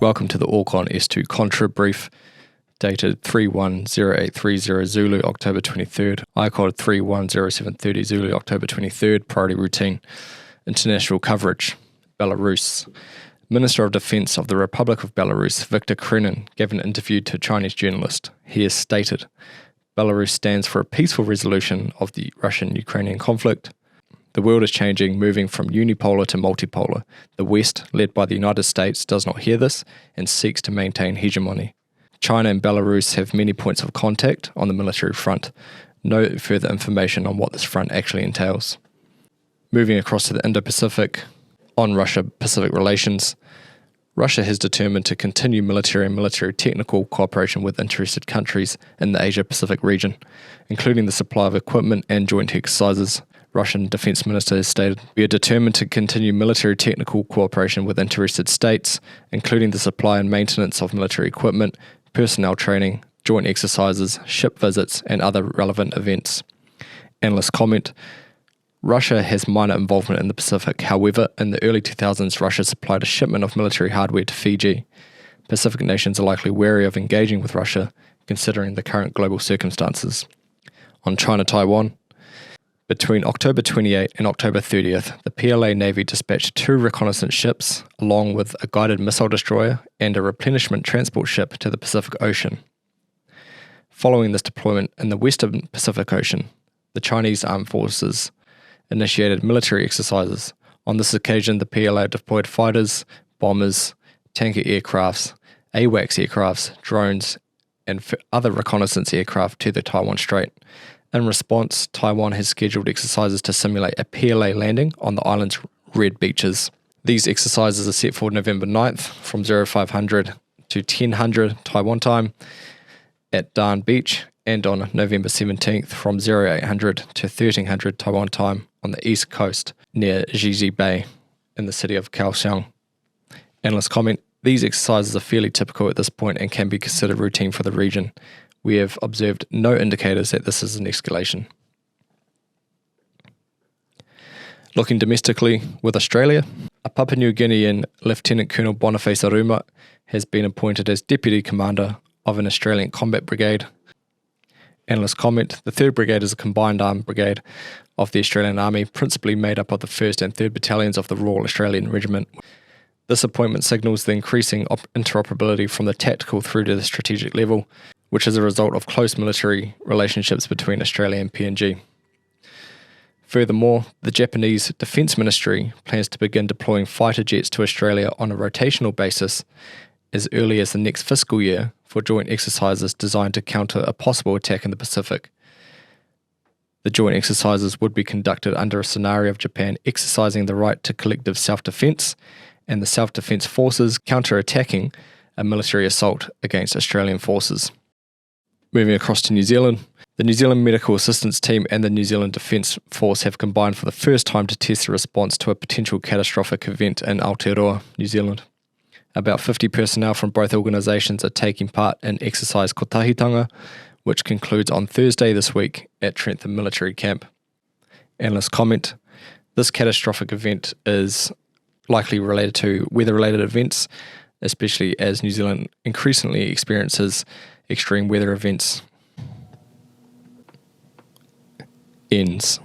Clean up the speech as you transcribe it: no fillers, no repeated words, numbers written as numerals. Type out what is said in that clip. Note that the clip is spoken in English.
Welcome to the ALCON S2 Contrib brief, dated 310830 Zulu, October 23rd. ICOD 310730 Zulu, October 23rd. Priority routine. International coverage. Belarus. Minister of Defense of the Republic of Belarus, Viktor Krenin, gave an interview to a Chinese journalist. He has stated, Belarus stands for a peaceful resolution of the Russian-Ukrainian conflict. The world is changing, moving from unipolar to multipolar. The West, led by the United States, does not hear this and seeks to maintain hegemony. China and Belarus have many points of contact on the military front. No further information on what this front actually entails. Moving across to the Indo-Pacific, on Russia-Pacific relations, Russia has determined to continue military and military technical cooperation with interested countries in the Asia-Pacific region, including the supply of equipment and joint exercises. Russian Defense Minister has stated, we are determined to continue military technical cooperation with interested states, including the supply and maintenance of military equipment, personnel training, joint exercises, ship visits, and other relevant events. Analysts comment, Russia has minor involvement in the Pacific. However, in the early 2000s, Russia supplied a shipment of military hardware to Fiji. Pacific nations are likely wary of engaging with Russia, considering the current global circumstances. On China-Taiwan, between October 28 and October 30th, the PLA Navy dispatched 2 reconnaissance ships, along with a guided missile destroyer and a replenishment transport ship to the Pacific Ocean. Following this deployment in the Western Pacific Ocean, the Chinese Armed Forces initiated military exercises. On this occasion, the PLA deployed fighters, bombers, tanker aircrafts, AWACS aircrafts, drones, and other reconnaissance aircraft to the Taiwan Strait. In response, Taiwan has scheduled exercises to simulate a PLA landing on the island's red beaches. These exercises are set for November 9th from 0500 to 1000 Taiwan time at Dan Beach, and on November 17th from 0800 to 1300 Taiwan time on the east coast near Zhizi Bay in the city of Kaohsiung. Analysts comment, these exercises are fairly typical at this point and can be considered routine for the region. We have observed no indicators that this is an escalation. Looking domestically with Australia, a Papua New Guinean Lieutenant Colonel Boniface Aruma has been appointed as Deputy Commander of an Australian Combat Brigade. Analysts comment, the 3rd Brigade is a combined armed brigade of the Australian Army, principally made up of the 1st and 3rd Battalions of the Royal Australian Regiment. This appointment signals the increasing interoperability from the tactical through to the strategic level, which is a result of close military relationships between Australia and PNG. Furthermore, the Japanese Defence Ministry plans to begin deploying fighter jets to Australia on a rotational basis as early as the next fiscal year for joint exercises designed to counter a possible attack in the Pacific. The joint exercises would be conducted under a scenario of Japan exercising the right to collective self-defence and the self-defence forces counter-attacking a military assault against Australian forces. Moving across to New Zealand, the New Zealand Medical Assistance Team and the New Zealand Defence Force have combined for the first time to test the response to a potential catastrophic event in Aotearoa, New Zealand. About 50 personnel from both organisations are taking part in exercise Kotahitanga, which concludes on Thursday this week at Trentham Military Camp. Analysts comment, this catastrophic event is likely related to weather-related events, especially as New Zealand increasingly experiences extreme weather events. Ends.